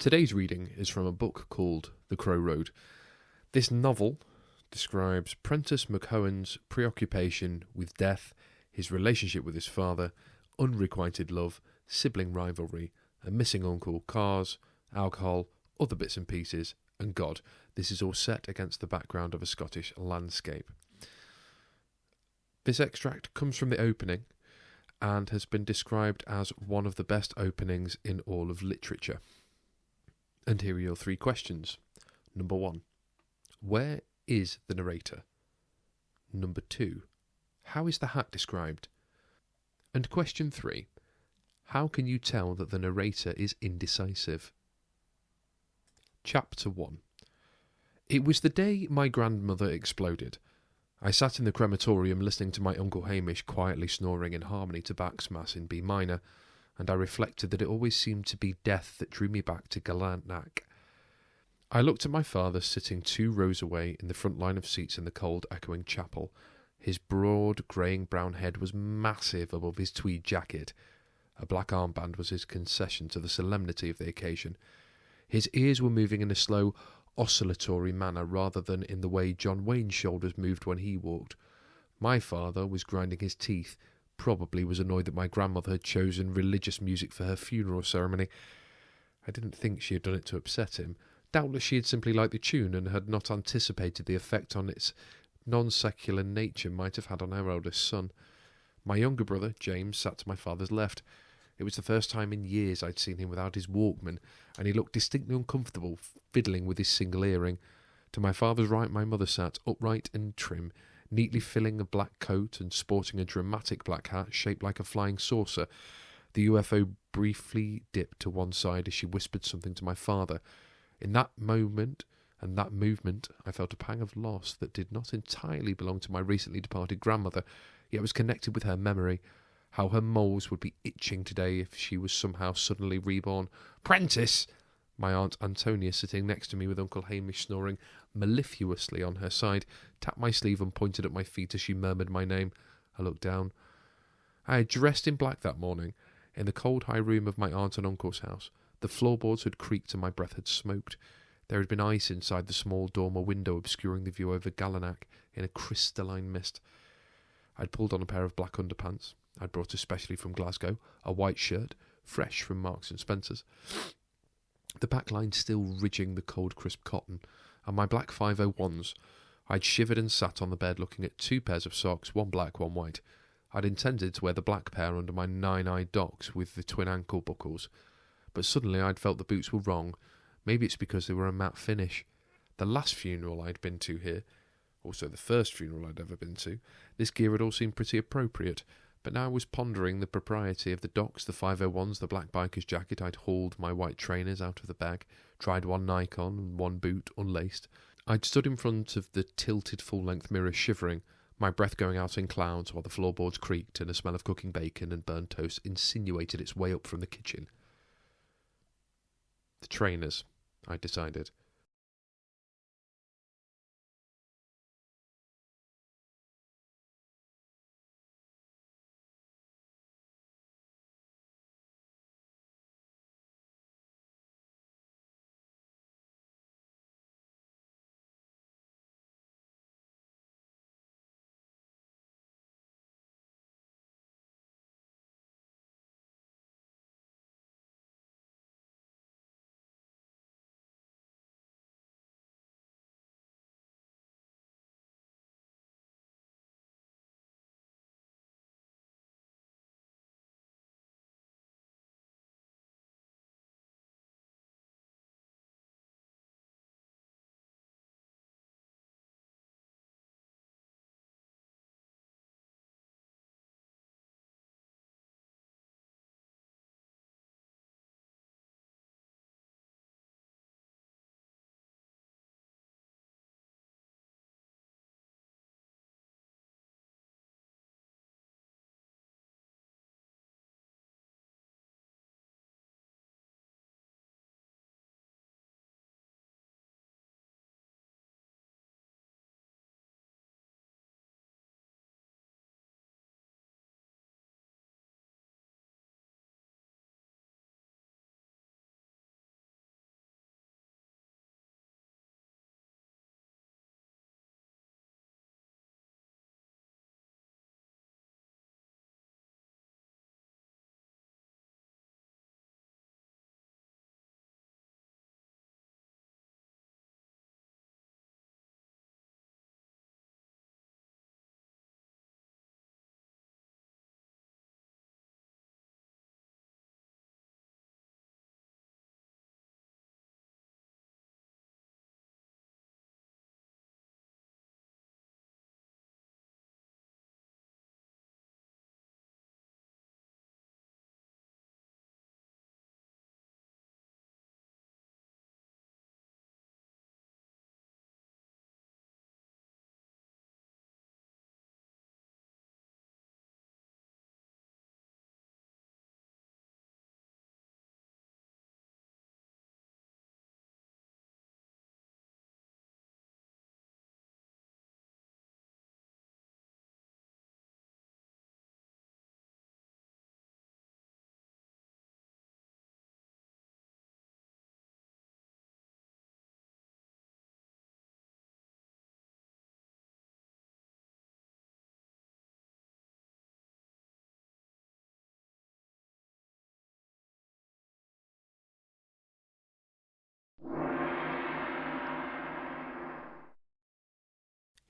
Today's reading is from a book called The Crow Road. This novel describes Prentice McCohen's preoccupation with death, his relationship with his father, unrequited love, sibling rivalry, a missing uncle, cars, alcohol, other bits and pieces, and God. This is all set against the background of a Scottish landscape. This extract comes from the opening and has been described as one of the best openings in all of literature. And here are your 3 questions. Number 1. Where is the narrator? Number 2. How is the hat described? And question 3. How can you tell that the narrator is indecisive? Chapter 1. It was the day my grandmother exploded. I sat in the crematorium listening to my Uncle Hamish quietly snoring in harmony to Bach's Mass in B minor, and I reflected that it always seemed to be death that drew me back to Galanack. I looked at my father sitting 2 rows away in the front line of seats in the cold, echoing chapel. His broad, greying brown head was massive above his tweed jacket. A black armband was his concession to the solemnity of the occasion. His ears were moving in a slow, oscillatory manner rather than in the way John Wayne's shoulders moved when he walked. My father was grinding his teeth, probably was annoyed that my grandmother had chosen religious music for her funeral ceremony. I didn't think she had done it to upset him. Doubtless she had simply liked the tune and had not anticipated the effect on its non-secular nature might have had on our eldest son. My younger brother, James, sat to my father's left. It was the first time in years I'd seen him without his Walkman, and he looked distinctly uncomfortable, fiddling with his single earring. To my father's right my mother sat, upright and trim, neatly filling a black coat and sporting a dramatic black hat shaped like a flying saucer. The UFO briefly dipped to one side as she whispered something to my father. In that moment and that movement I felt a pang of loss that did not entirely belong to my recently departed grandmother, yet was connected with her memory. How her moles would be itching today if she was somehow suddenly reborn. "Prentice!" My Aunt Antonia, sitting next to me with Uncle Hamish snoring mellifluously on her side, tapped my sleeve and pointed at my feet as she murmured my name. I looked down. I had dressed in black that morning, in the cold high room of my aunt and uncle's house. The floorboards had creaked and my breath had smoked. There had been ice inside the small dormer window obscuring the view over Galanack in a crystalline mist. I'd pulled on a pair of black underpants I'd brought especially from Glasgow, a white shirt, fresh from Marks and Spencer's, the back line still ridging the cold crisp cotton, and my black 501s. I'd shivered and sat on the bed looking at 2 pairs of socks, one black, one white. I'd intended to wear the black pair under my 9-eyed docks with the twin ankle buckles, but suddenly I'd felt the boots were wrong. Maybe it's because they were a matte finish. The last funeral I'd been to here, also the first funeral I'd ever been to, this gear had all seemed pretty appropriate, but now I was pondering the propriety of the docks, the 501s, the black biker's jacket. I'd hauled my white trainers out of the bag, tried one Nike on and one boot unlaced. I'd stood in front of the tilted full-length mirror shivering, my breath going out in clouds while the floorboards creaked and a smell of cooking bacon and burnt toast insinuated its way up from the kitchen. The trainers, I decided.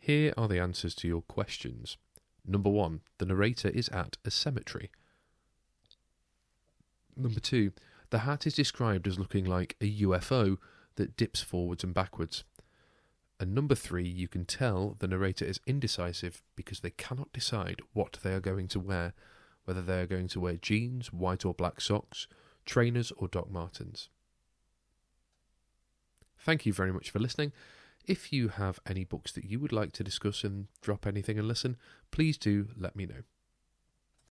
Here are the answers to your questions. Number 1, the narrator is at a cemetery. Number 2, the hat is described as looking like a UFO that dips forwards and backwards. And number 3, you can tell the narrator is indecisive because they cannot decide what they are going to wear, whether they are going to wear jeans, white or black socks, trainers or Doc Martens. Thank you very much for listening. If you have any books that you would like to discuss and drop anything and listen, please do let me know.